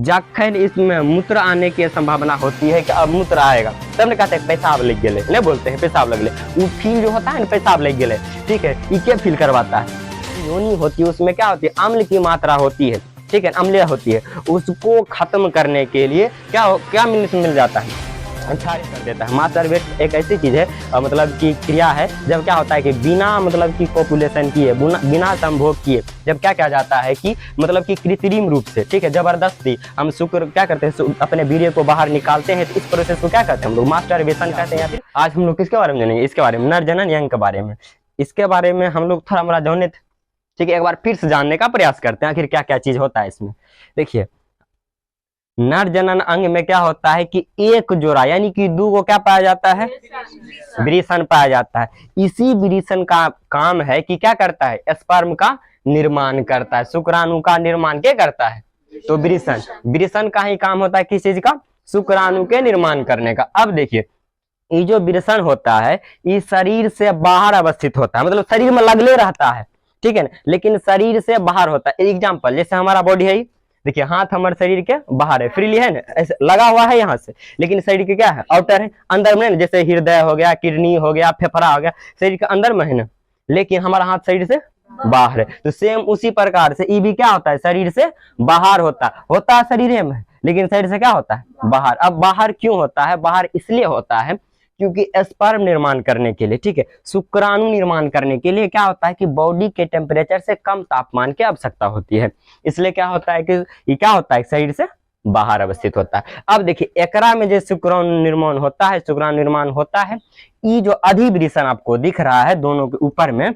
जखन इसमें मूत्र आने की संभावना होती है कि अब मूत्र आएगा, तब ना कहते हैं पेशाब लग गए, नहीं बोलते हैं पेशाब लग गए, वो फील जो होता है ना पेशाब लग गए, ठीक है, ये क्या फील करवाता है, योनि होती है उसमें क्या होती है, अम्ल की मात्रा होती है, ठीक है, अम्लीय होती है, उसको खत्म करने के लिए क्या मिल जाता है, खारिज कर देता है। मास्टरबेट एक ऐसी चीज है मतलब कि क्रिया है जब क्या होता है कि बिना मतलब की कोपुलेशन किए, बिना संभोग किए, जब क्या किया जाता है कि मतलब कि कृत्रिम रूप से, ठीक है, जबरदस्ती हम शुक्र क्या करते हैं, अपने वीर्य को बाहर निकालते हैं, तो इस प्रोसेस को क्या कहते हैं हम लोग, मास्टरबेशन कहते हैं। या फिर आज हम लोग किसके बारे में जानेंगे, इसके बारे में, नर जनन यंग के बारे में, इसके बारे में हम लोग थोड़ा मोड़ा जाने थे, ठीक है, एक बार फिर से जानने का प्रयास करते हैं आखिर क्या क्या चीज होता है इसमें। देखिए नर जनन अंग में क्या होता है कि एक जोड़ा यानी कि दो को क्या पाया जाता है, वृषण पाया जाता है। इसी वृषण का काम है कि क्या करता है, स्पर्म का निर्माण करता है, शुक्राणु का निर्माण क्या करता है, तो वृषण का ही काम होता है किस चीज का, शुक्राणु के निर्माण करने का। अब देखिए ये जो वृषण होता है ये शरीर से बाहर अवस्थित होता है, मतलब शरीर में लगले रहता है, ठीक है ना, लेकिन शरीर से बाहर होता है। एग्जाम्पल जैसे हमारा बॉडी है, देखिए हाथ हमारे शरीर के बाहर है, फ्रीली है ना, ऐसे लगा हुआ है यहाँ से, लेकिन शरीर के क्या है, आउटर है, अंदर में ना, जैसे हृदय हो गया, किडनी हो गया, फेफड़ा हो गया, शरीर के अंदर में है ना, लेकिन हमारा हाथ शरीर से बाहर है। तो सेम उसी प्रकार से ये भी क्या होता है, शरीर से बाहर होता है शरीर में, लेकिन शरीर से क्या होता है, बाहर। अब बाहर क्यों होता है, बाहर इसलिए होता है क्योंकि स्पर्म निर्माण करने के लिए, ठीक है, शुक्राणु निर्माण करने के लिए क्या होता है कि बॉडी के टेम्परेचर से कम तापमान की आवश्यकता होती है, इसलिए क्या होता है कि ये क्या होता है, शरीर से बाहर अवस्थित होता है। अब देखिए एकरा में जो शुक्राणु निर्माण होता है, ये जो अधिवृषण आपको दिख रहा है दोनों के ऊपर में,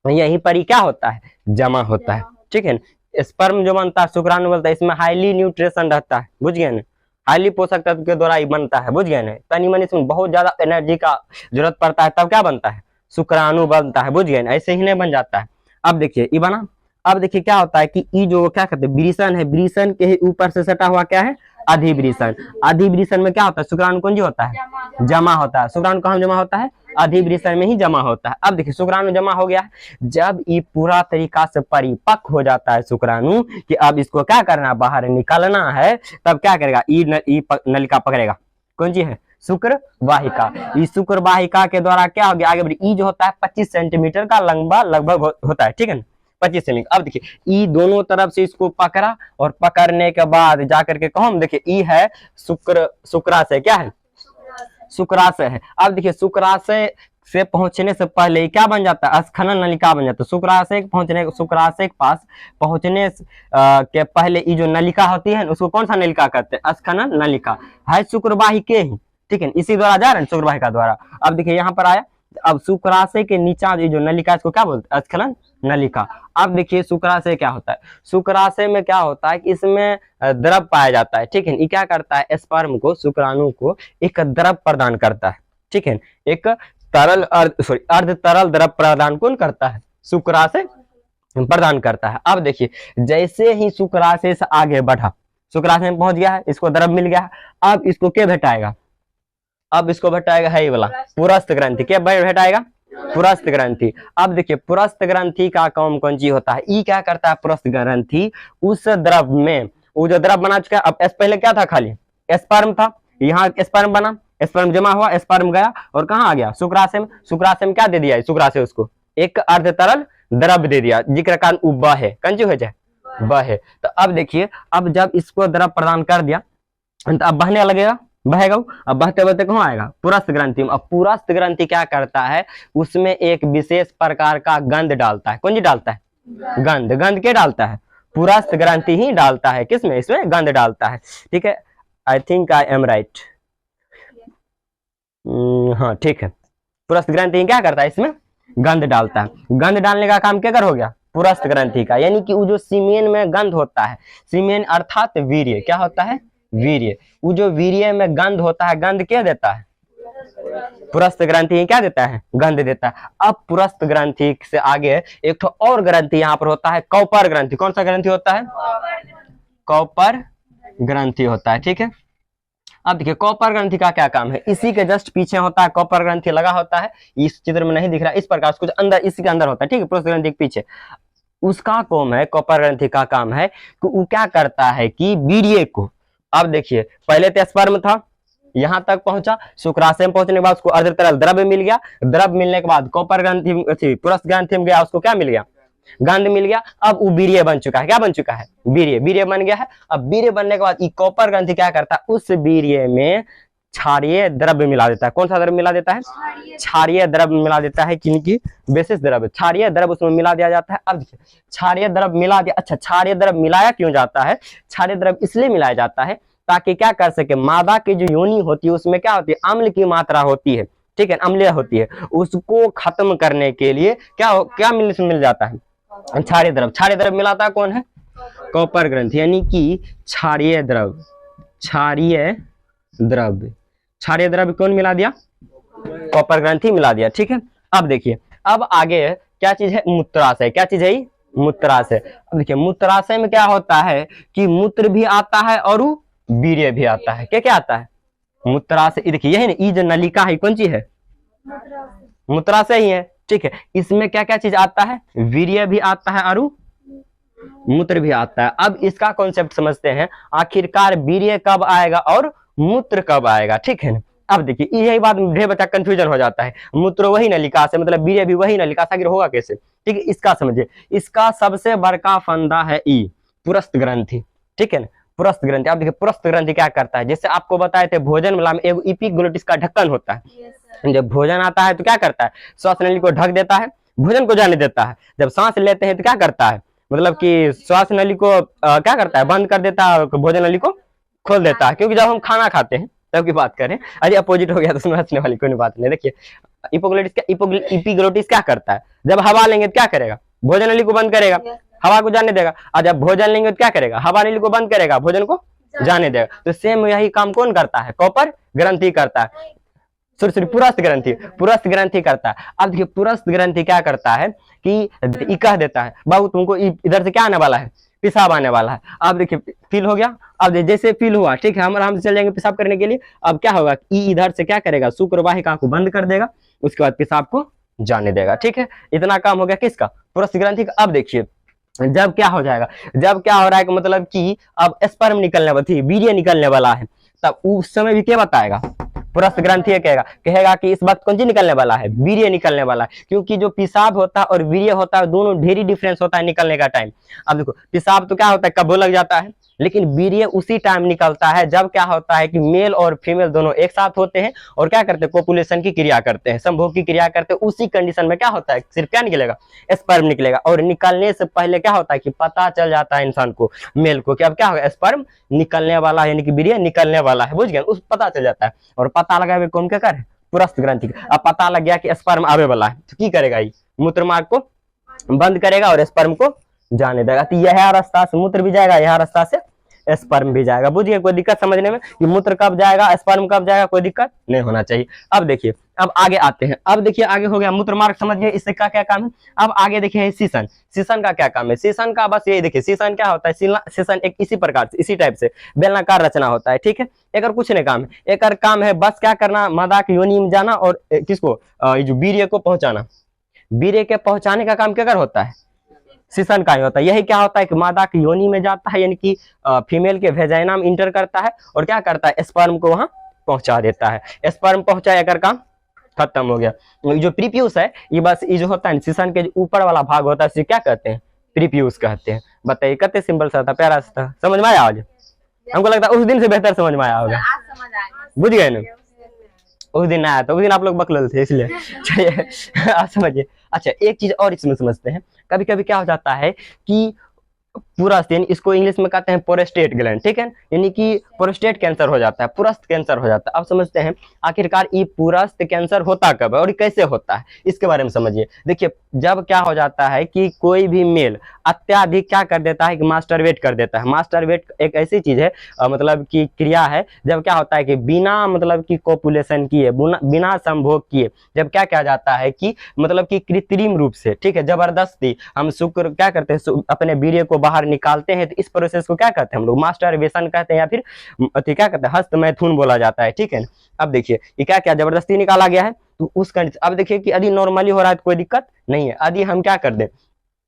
यहीं पर ही क्या होता है, जमा होता है, ठीक है। स्पर्म जो बनता है, शुक्राणु बनता है, इसमें हाईली न्यूट्रिशन रहता है, बुझ गए ना, हाईली पोषक तत्व के द्वारा ही बनता है, बुझ गए ना, तनी मनी इसमें बहुत ज्यादा एनर्जी का जरूरत पड़ता है, तब क्या बनता है, शुक्राणु बनता है, बुझ गए ना, ऐसे ही नहीं बन जाता है। अब देखिए ये बना, अब देखिए क्या होता है कि ये जो क्या कहते हैं वृषण है, वृषण के ऊपर से सटा हुआ क्या है, अधिवृषण। अधिवृषण में क्या होता है, शुक्राणु कौन जी होता है, जमा होता है। शुक्राणु कहाँ जमा होता है, अधिवृषण में ही जमा होता है। अब देखिए शुक्राणु जमा हो गया, जब ये पूरा तरीका से परिपक्व हो जाता है शुक्राणु कि अब इसको क्या करना, बाहर निकालना है, तब क्या करेगा, ई नलिका पकड़ेगा, कौन सी है, शुक्र वाहिका। इस शुक्र वाहिका के द्वारा क्या हो गया, आगे बढ़ी, ई जो होता है 25 सेंटीमीटर का लंबा लगभग होता है, ठीक है ना, 25 सेंटीमीटर। अब देखिए ई दोनों तरफ से इसको पकड़ा, और पकड़ने के बाद जाकर के कहो, देखिए ई है शुक्राशय, क्या है, शुक्राशय है। अब देखिए शुक्राशय से पहुंचने से पहले क्या बन जाता है, स्खलन नलिका बन जाता है। शुक्राशय के पास पहुंचने के पहले ये जो नलिका होती है उसको कौन सा नलिका कहते हैं, स्खलन नलिका है, शुक्रवाहिके ही, ठीक है, इसी द्वारा जा रहे हैं, शुक्रवाहिका द्वारा। अब देखिए यहाँ पर आया, अब शुक्राशय के नीचा ये जो नलिका इसको क्या बोलते हैं, स्खलन नलिका। अब देखिए शुक्राशय क्या होता है, शुक्राशय में क्या होता है कि इसमें द्रव पाया जाता है, ठीक है, ये क्या करता है, स्पर्म को, शुक्राणु को एक द्रव प्रदान करता है, ठीक है, एक तरल अर्ध तरल द्रव प्रदान कौन करता है, शुक्राशय प्रदान करता है। अब देखिए जैसे ही शुक्राशय से आगे बढ़ा, शुक्राशय में पहुंच गया है, इसको द्रव मिल गया, अब इसको क्या भेटाएगा, अब इसको भेटाएगा है ये वाला पुरस्थ ग्रंथि, क्या भेटाएगा, पुरस्थ ग्रंथि। अब देखिए पुरस्थ ग्रंथि का काम कौन सी होता है, ई क्या करता है, पुरस्थ ग्रंथि उस द्रव में, वो जो द्रव बना चुका है, अब पहले क्या था, खाली स्पर्म था, यहाँ स्पर्म बना, स्पर्म जमा हुआ, स्पर्म गया और कहाँ आ गया, शुक्राशय में। शुक्राशय में क्या दे दिया, शुक्राशय उसको एक अर्ध तरल द्रव दे दिया, जिक्र कारण उब्बा है, कंजू हो जाए वह है। तो अब देखिए अब जब इसको द्रव प्रदान कर दिया तो अब बहने लगेगा, बहेगा, अब बहते बहते कहाँ आएगा, पुरस्थ ग्रंथि में। अब पुरस्थ ग्रंथि क्या करता है, उसमें एक विशेष प्रकार का गंध डालता है, कौन जी डालता है, गंध के डालता है, पुरस्थ ग्रंथि ही डालता है, किसमें, इसमें गंध डालता है, ठीक है, I think I am right, हाँ ठीक है, पुरस्थ ग्रंथि क्या करता है, इसमें गंध डालता है। गंध डालने का काम क्या कर हो गया, पुरस्थ ग्रंथि का, यानी कि वो जो सीमेन में गंध होता है, सीमेन अर्थात वीर्य, क्या होता है, वीर्य, वो जो वीर्य में गंध होता है, गंध क्या देता है, पुरस्थ ग्रंथि क्या देता है, गंध देता है। अब पुरस्थ ग्रंथि से आगे एक तो और ग्रंथि यहाँ पर होता है, कौपर ग्रंथि। कौन सा ग्रंथि होता है, कौपर ग्रंथि होता है, ठीक है। अब देखिए कॉपर ग्रंथि का क्या काम है, इसी के जस्ट पीछे होता है, कॉपर ग्रंथि लगा होता है, इस चित्र में नहीं दिख रहा, इस प्रकार कुछ अंदर, इसी के अंदर होता है, ठीक है, पुरस्थ ग्रंथि के पीछे। उसका काम है, कॉपर ग्रंथि का काम है कि वो क्या करता है कि वीर्य को, अब देखिए पहले तो स्पर्म था, यहां तक पहुंचा, शुक्राशय में पहुंचने के बाद उसको अर्ध तरल द्रव्य मिल गया, द्रव्य मिलने के बाद कॉपर ग्रंथि पुरस्थ ग्रंथि में गया, उसको क्या मिल गया, गंध मिल गया। अब वो वीर्य बन चुका है, क्या बन चुका है, वीर्य, वीर्य बन गया है। अब वीर्य बनने के बाद ये कॉपर ग्रंथि क्या करता है, उस वीर्य में क्षारीय द्रव्य मिला देता है। कौन सा द्रव्य मिला देता है, क्षारीय द्रव्य मिला देता है, किनकी विशेष द्रव्य, क्षारीय द्रव्य उसमें मिला दिया जाता है। अब देखिए क्षारीय द्रव्य मिला दिया, अच्छा क्षारीय द्रव्य मिलाया क्यों जाता है, क्षारीय द्रव्य इसलिए मिलाया जाता है ताकि क्या कर सके, मादा की जो योनि होती है उसमें क्या होती है, अम्ल की मात्रा होती है, ठीक है, अम्लीय होती है, उसको खत्म करने के लिए क्या मिल जाता है, क्षारीय द्रव्य। क्षारीय द्रव्य मिलाता है कौन है, कॉपर ग्रंथि, यानी कि क्षारीय द्रव्य, क्षारीय द्रव्य, क्षारीय द्रव्य कौन मिला दिया, कॉपर ग्रंथि मिला दिया, ठीक है। अब देखिए अब आगे क्या चीज है, मूत्राशय, क्या चीज है ये, मूत्राशय। अब देखिए मूत्राशय में क्या होता है कि मूत्र भी आता है और वीर्य भी आता है, क्या क्या आता है, मूत्राशय, देखिए यही ना, ये जो नलिका है कौन सी है, मूत्राशय ही है, ठीक है। इसमें क्या क्या चीज आता है, वीर्य भी आता है और मूत्र भी आता है। अब इसका कॉन्सेप्ट समझते हैं, आखिरकार वीर्य कब आएगा और मूत्र कब आएगा, ठीक है ना। अब देखिए यही बात ढेर बच्चा कंफ्यूजन हो जाता है, मूत्र वही नलिका से, मतलब वीर्य भी वही नलिका से, आखिर होगा कैसे, ठीक है। इसका समझिए, इसका सबसे बड़का फंदा है ई पुरस्थ ग्रंथि, ठीक है ना, पुरस्थ ग्रंथि। अब देखिए पुरस्थ ग्रंथि क्या करता है, जैसे आपको बताए थे भोजन मला में एक इपिग्लोटिस का ढक्कन होता है, जब भोजन आता है तो क्या करता है, श्वास नली को ढक देता है, भोजन को जाने देता है। जब सांस लेते हैं तो क्या करता है, मतलब कि श्वास नली को क्या करता है, बंद कर देता है, भोजन नली को खोल देता है। क्योंकि जब हम खाना खाते हैं तब की बात करें, अरे अपोजिट हो गया तो उसमें हंसने वाली कोई बात नहीं। देखिए इपिग्लोटिस क्या करता है, जब हवा लेंगे तो क्या करेगा, भोजन नली को बंद करेगा, हवा को जाने देगा, और जब भोजन लेंगे तो क्या करेगा, हवा नली को बंद करेगा, भोजन को जाने देगा। तो सेम यही काम कौन करता है, कॉपर ग्रंथि करता है, सॉरी पुरस्थ ग्रंथि, पुरस्थ ग्रंथि करता है। अब देखिए पुरस्थ ग्रंथि क्या करता है कि कह देता है बाबू तुमको इधर से क्या आने वाला है, पेशाब आने वाला है। अब देखिए फील हो गया, अब जैसे फील हुआ, ठीक है, हम आराम से चल जाएंगे पेशाब करने के लिए। अब क्या होगा, इधर से क्या करेगा, शुक्र वाहिका को बंद कर देगा, उसके बाद पेशाब को जाने देगा, ठीक है। इतना काम हो गया किसका, पुरस्थ ग्रंथि का। अब देखिए जब क्या हो जाएगा, जब क्या हो रहा है कि मतलब कि अब स्पर्म निकलने वाला थी, वीर्य निकलने वाला है, तब उस समय भी क्या बताएगा, पुरस्थ ग्रंथि कहेगा कि इस वक्त कौन सी निकलने वाला है, वीर्य निकलने वाला है। क्योंकि जो पेशाब होता है और वीर्य होता है दोनों ढेरी डिफरेंस होता है निकलने का टाइम। अब देखो पेशाब तो क्या होता है, कब लग जाता है, लेकिन वीर्य उसी टाइम निकलता है जब क्या होता है कि मेल और फीमेल दोनों एक साथ होते हैं और क्या करते हैं, कोपुलेशन की क्रिया करते हैं, संभोग की क्रिया करते हैं। उसी कंडीशन में क्या होता है, सिर्फ क्या निकलेगा, स्पर्म निकलेगा। और निकलने से पहले क्या होता है कि पता चल जाता है इंसान को, मेल को, कि अब क्या होगा, स्पर्म निकलने वाला है, यानी कि वीर्य निकलने वाला है, बुझ गए, उस पता चल जाता है। और पता लगा कौन क्या करे, पुरस्थ ग्रंथि। अब पता लग गया कि स्पर्म आवे वाला है तो की करेगा, ये मूत्र मार्ग को बंद करेगा और स्पर्म को जाने देगा। तो यह रास्ता से मूत्र भी जाएगा, यह रास्ता से स्पर्म भी जाएगा। बुझिए कोई दिक्कत समझने में, कि मूत्र कब जाएगा, स्पर्म कब जाएगा, कोई दिक्कत नहीं होना चाहिए। अब देखिए अब आगे आते हैं, अब देखिए आगे हो गया मूत्र मार्ग, समझ गए इससे क्या क्या काम है। अब आगे देखिए शीशन, शीशन का क्या काम है, शीशन का बस यही देखिए, शीशन क्या होता है, शीशन एक इसी प्रकार से, इसी टाइप से बेलनाकार रचना होता है, ठीक है। एक कुछ नहीं काम है, एक काम है बस क्या करना, मादा की योनि में जाना और किसको, जो वीर्य को पहुंचाना, वीर्य के पहुंचाने का काम क्या होता है, शीशन का ही होता है। यही क्या होता है कि मादा की योनि में जाता है, यानी कि फीमेल के वेजाइना में इंटर करता है और क्या करता है, स्पर्म को वहां पहुंचा देता है। स्पर्म पहुंचाया कर काम खत्म हो गया। जो प्रीप्यूस है ये बस ये जो होता है शीशन के जो ऊपर वाला भाग होता है इसे क्या कहते हैं, प्रीप्यूस कहते हैं। बताइए कितने सिंपल सा था, प्यारा सा था, समझ में आया आज, हमको लगता है उस दिन से बेहतर समझ में आया होगा, बुझ गए ना। उस दिन आया था, उस दिन आप लोग बकलल थे इसलिए। चलिए आप समझिए। अच्छा एक चीज और इसमें समझते हैं, कभी कभी क्या हो जाता है कि पुरस्थ, यानी इसको इंग्लिश में कहते हैं प्रोस्टेट ग्लैंड, ठीक है, यानी कि प्रोस्टेट कैंसर हो जाता है, पुरस्थ कैंसर हो जाता है। अब समझते हैं आखिरकार ये पुरस्थ कैंसर होता कब है और कैसे होता है, इसके बारे में समझिए। देखिए जब क्या हो जाता है कि कोई भी मेल अत्याधिक क्या कर देता है कि मास्टरबेट कर देता है। मास्टरबेट एक ऐसी चीज है मतलब की क्रिया है, जब क्या होता है कि बिना मतलब की कोपुलेशन किए, बिना संभोग किए, जब क्या किया जाता है कि मतलब कि कृत्रिम रूप से, ठीक है, जबरदस्ती हम शुक्र क्या करते हैं, अपने वीर्य को बाहर निकालते हैं, तो इस प्रोसेस को क्या कहते हैं हम लोग, मास्टरबेशन कहते हैं, या फिर क्या कहते हैं, हस्त मैथुन बोला जाता है, ठीक है। अब देखिए ये क्या क्या जबरदस्ती निकाला गया है, तो उस कंडीशन, अब देखिए कि यदि नॉर्मली हो रहा है तो कोई दिक्कत नहीं है। यदि हम क्या कर दे,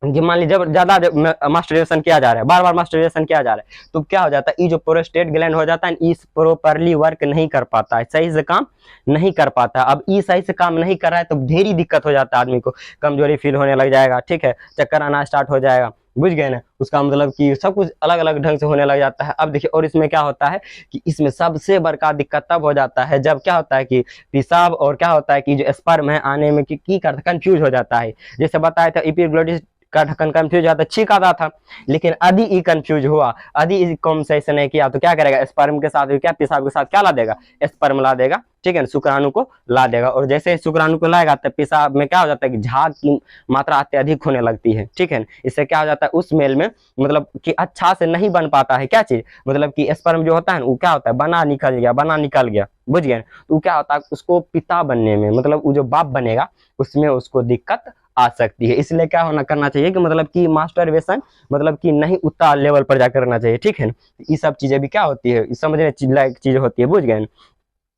कि मान लीजिए जब ज्यादा मास्टरबेशन किया जा रहा है, बार बार मास्टरबेशन किया जा रहा है, तो क्या हो जाता है, ये जो प्रोस्टेट ग्लैंड हो जाता है, इस प्रॉपरली वर्क नहीं कर पाता है, सही से काम नहीं कर पाता। अब ये सही से काम नहीं कर रहा है तो ढेरी दिक्कत हो जाता है, आदमी को कमजोरी फील होने लग जाएगा, ठीक है, चक्कर आना स्टार्ट हो जाएगा, बुझ गए ना, उसका मतलब कि सब कुछ अलग अलग ढंग से होने लग जाता है। अब देखिए, और इसमें क्या होता है कि इसमें सबसे बड़का दिक्कत तब हो जाता है जब क्या होता है कि पेशाब और क्या होता है कि जो स्पर्म है आने में की करता, कंफ्यूज हो जाता है। जैसे बताया था एपिग्लोटिस का ढक्कन कंफ्यूज आता, छींक आता था, लेकिन यदि ई कंफ्यूज हुआ, यदि इस कॉम से ऐसे नहीं किया तो क्या करेगा, स्पर्म के साथ क्या, पेशाब के साथ क्या ला देगा, स्पर्म ला देगा, ठीक है, शुक्राणु को ला देगा। और जैसे ही शुक्राणु को लाएगा तो पेशाब में क्या हो जाता है कि झाग की मात्रा अत्यधिक होने लगती है, ठीक है। इससे क्या हो जाता है, उस मेल में मतलब कि अच्छा से नहीं बन पाता है क्या चीज, मतलब कि स्पर्म जो होता है वो क्या होता है, बना निकल गया, बुझ गए। तो क्या होता है, उसको पिता बनने में, मतलब वो जो बाप बनेगा उसमें उसको दिक्कत आ सकती है। इसलिए क्या होना करना चाहिए कि मतलब कि मास्टरबेशन मतलब कि नहीं उतना लेवल पर जाकर करना चाहिए, ठीक है। ये सब चीजें भी क्या होती है, समझने लायक चीज होती है, बुझ गए।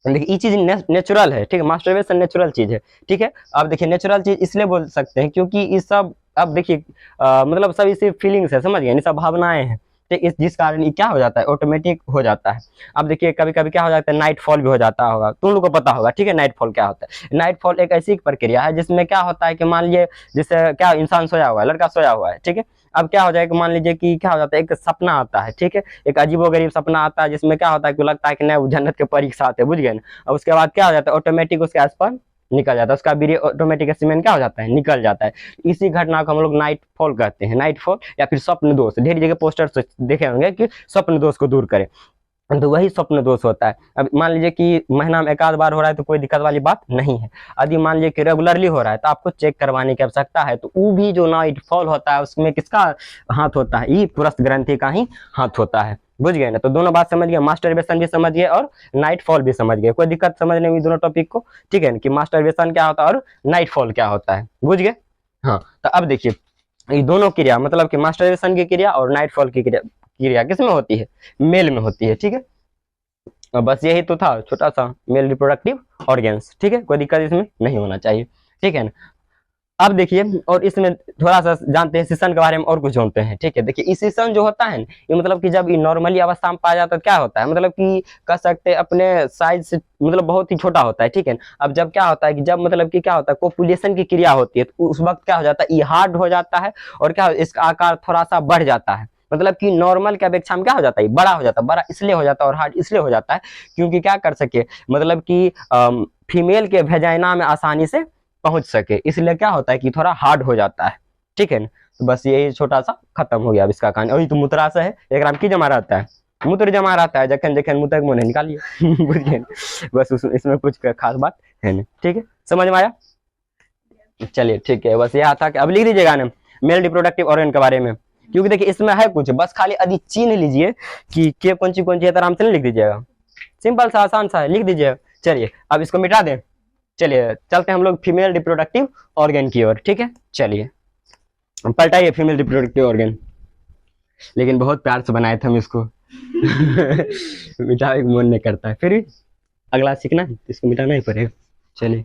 देखिए ये चीज नेचुरल है, ठीक है, मास्टरबेशन नेचुरल चीज है, ठीक है। अब देखिए नेचुरल चीज इसलिए बोल सकते हैं क्योंकि ये सब, अब देखिए मतलब सब इसी फीलिंग्स है, समझ गए, ये सब भावनाएं हैं, ठीक, इस जिस कारण ये क्या हो जाता है, ऑटोमेटिक हो जाता है। अब देखिए कभी कभी क्या हो जाता है, नाइट फॉल भी हो जाता होगा, तुम लोग को पता होगा, ठीक है, नाइट फॉल क्या होता है। नाइट फॉल एक ऐसी प्रक्रिया है जिसमें क्या होता है कि मान लीजिए जैसे क्या, इंसान सोया हुआ है, लड़का सोया हुआ है, ठीक है। अब क्या हो जाएगा, मान लीजिए कि क्या हो जाता है, एक सपना आता है, ठीक है, एक अजीबोगरीब सपना आता है जिसमें क्या होता है कि लगता है कि नहीं वो जन्नत के परी के साथ है, बुझ गए ना। और उसके बाद क्या हो जाता है, ऑटोमेटिक उसके आसपास निकल जाता है, उसका वीर्य ऑटोमेटिक सीमेंट क्या हो जाता है, निकल जाता है। इसी घटना को हम लोग नाइट फॉल कहते हैं, नाइट फॉल या फिर स्वप्न दोष, ढेर जगह पोस्टर देखे होंगे कि स्वप्न दोष को दूर करे, तो वही स्वप्न दोष होता है। अब मान लीजिए कि महीना में एक आध बार हो रहा है तो कोई दिक्कत वाली बात नहीं है। यदि मान लीजिए कि रेगुलरली हो रहा है तो आपको चेक करवाने की आवश्यकता है। तो वो भी जो नाइट फॉल होता है उसमें किसका हाथ होता है, ये पुरुष ग्रंथि का ही हाथ होता है, बुझ गए ना। तो दोनों बात समझ गए, मास्टरबेशन भी समझ गए और नाइट फॉल भी समझ गए, कोई दिक्कत समझने में दोनों टॉपिक को, ठीक है, कि मास्टरबेशन क्या होता है और नाइट फॉल क्या होता है, बुझ गए। हाँ, तो अब देखिए ये दोनों क्रिया, मतलब कि मास्टरबेशन की क्रिया और नाइट फॉल की क्रिया किस में होती है, मेल में होती है, ठीक है। बस यही तो था छोटा सा मेल रिप्रोडक्टिव ऑर्गेन्स, ठीक है, कोई दिक्कत इसमें नहीं होना चाहिए, ठीक है ना। अब देखिए, और इसमें थोड़ा सा जानते हैं सिसन के बारे में और कुछ जानते हैं, ठीक है। देखिए इस सिसन जो होता है ये मतलब कि जब ये नॉर्मली अवस्था में पाया जाता है क्या होता है, मतलब कि कह सकते हैं अपने साइज से मतलब बहुत ही छोटा होता है, ठीक है। अब जब क्या होता है कि जब मतलब कि क्या होता है, कोपुलेशन की क्रिया होती है तो उस वक्त क्या हो जाता है, ये हार्ड हो जाता है और क्या इसका आकार थोड़ा सा बढ़ जाता है, मतलब कि नॉर्मल के अपेक्षा में क्या हो जाता है, बड़ा हो जाता है। बड़ा इसलिए हो जाता है और हार्ड इसलिए हो जाता है क्योंकि क्या कर सके, मतलब कि फीमेल के वेजाइना में आसानी से पहुंच सके, इसलिए क्या होता है कि थोड़ा हार्ड हो जाता है, ठीक है ना। तो बस यही छोटा सा खत्म हो गया अब इसका कहानी। और तो मूत्राशय है, एक राम की जमा रहता है, मूत्र जमा रहता है, जखन जखन मूत्र मुंह निकालिए बुझिए, बस इसमें कुछ खास बात है नहीं, ठीक है, समझ में आया। चलिए ठीक है, बस यह था कि अब लिख दीजिएगा ना मेल रिप्रोडक्टिव ऑर्गन के बारे में, क्योंकि देखिए इसमें है कुछ, बस खाली यदि चिन्ह लीजिए कि के कौन सी है तो आराम से नहीं लिख दीजिएगा, सिंपल सा आसान सा है, लिख दीजिए। चलिए अब इसको मिटा दें, चलिए चलते हैं हम लोग फीमेल रिप्रोडक्टिव ऑर्गन की ओर, ठीक है। चलिए पलटाइए फीमेल रिप्रोडक्टिव ऑर्गन, लेकिन बहुत प्यार से बनाए थे हम इसको मिटाने का मन नहीं करता है, फिर भी अगला सीखना है तो इसको मिटाना ही पड़ेगा। चलिए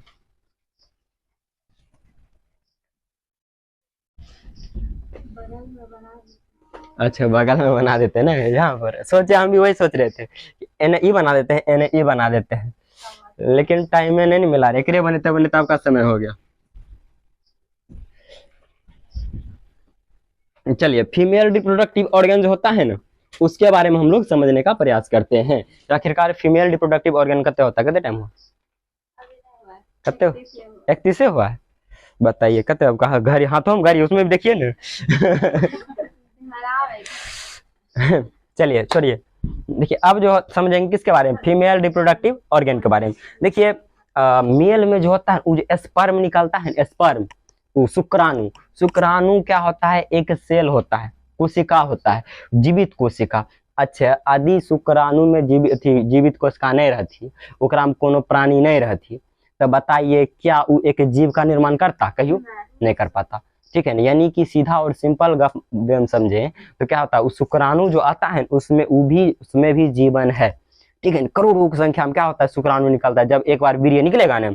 अच्छा, बगल में बना देते हैं ना, यहाँ पर सोचे, हम भी वही सोच रहे थे एन ई बना देते हैं, एन ई बना देते हैं, लेकिन टाइम में नहीं मिला रहे, एकरे बनते बनते आपका समय हो गया। चलिए फीमेल रिप्रोडक्टिव ऑर्गन जो होता है ना उसके बारे में हम लोग समझने का प्रयास करते हैं। तो आखिरकार फीमेल रिप्रोडक्टिव ऑर्गन कते होता है, कते टाइम हुआ, कते हो 31 से हुआ है, बताइए कते, अब कहा घर हाथों में गाड़ी उसमें भी देखिए ना चलिए छोड़िए, देखिए अब जो समझेंगे किसके बारे में, फीमेल रिप्रोडक्टिव ऑर्गन के बारे में। देखिए मेल में जो होता है वो जो स्पर्म निकलता है, स्पर्म वो शुक्राणु, शुक्राणु क्या होता है, एक सेल होता है, कोशिका होता है, जीवित कोशिका। अच्छा यदि शुक्राणु में जीवित कोशिका नहीं रहती, ओकरा में कोनो प्राणी नहीं रहती, तो बताइए क्या वो एक जीव का निर्माण करता, कहियो नहीं कर पाता, ठीक है ना। यानी कि सीधा और सिंपल गप समझे तो क्या होता है, उस शुक्राणु जो आता है उसमें भी जीवन है, ठीक है। करोड़ों की संख्या में क्या होता है, शुक्राणु निकलता है। जब एक बार वीर्य निकलेगा ना,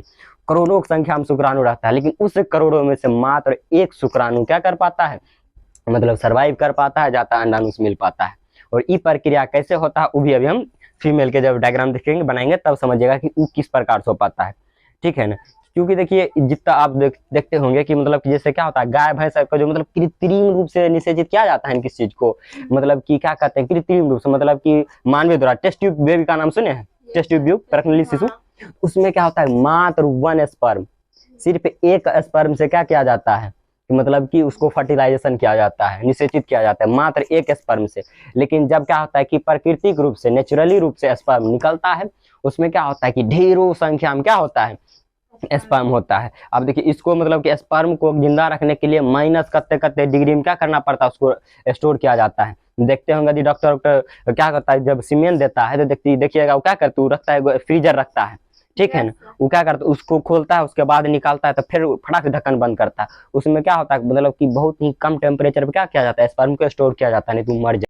करोड़ों की संख्या में शुक्राणु रहता है, लेकिन उस करोड़ों में से मात्र एक शुक्राणु क्या कर पाता है, मतलब सर्वाइव कर पाता है, जाता है अंडाणु से मिल पाता है। और ये प्रक्रिया कैसे होता है वो भी अभी हम फीमेल के जब डायग्राम देखेंगे बनाएंगे तब समझिएगा कि वो किस प्रकार से हो पाता है, ठीक है ना। क्योंकि देखिए जितना आप देखते होंगे कि मतलब कि जैसे क्या होता है, गाय भैंस का जो मतलब कृत्रिम रूप से निषेचित किया जाता है किस चीज को, मतलब कि क्या कहते हैं कृत्रिम रूप से, मतलब कि मानवीय द्वारा। टेस्ट ट्यूब बेबी का नाम सुने हैं, टेस्ट ट्यूब प्रज्ञानली शिशु, उसमें क्या होता है मात्र 1 स्पर्म, सिर्फ एक स्पर्म से क्या किया जाता है, मतलब कि उसको फर्टिलाइजेशन किया जाता है, निषेचित किया जाता है मात्र एक स्पर्म से। लेकिन जब क्या होता है कि प्राकृतिक रूप से, नेचुरली रूप से स्पर्म निकलता है, उसमें क्या होता है कि ढेरों संख्या में क्या होता है, स्पर्म होता है। अब देखिए इसको मतलब कि स्पर्म को जिंदा रखने के लिए माइनस कत्ते कत्ते डिग्री में क्या करना पड़ता है, उसको स्टोर किया जाता है। देखते होंगे यदि डॉक्टर क्या करता है, जब सीमेंट देता है तो देखिएगा वो क्या करता है, रखता है फ्रीजर रखता है, ठीक है ना। वो क्या करता है, उसको खोलता है, उसके बाद निकालता है, तो फिर फटाक से ढक्कन बंद करता है। उसमें क्या होता है, मतलब कि बहुत ही कम टेम्परेचर पे क्या किया जाता है, स्पर्म को स्टोर किया जाता है, नहीं तो मर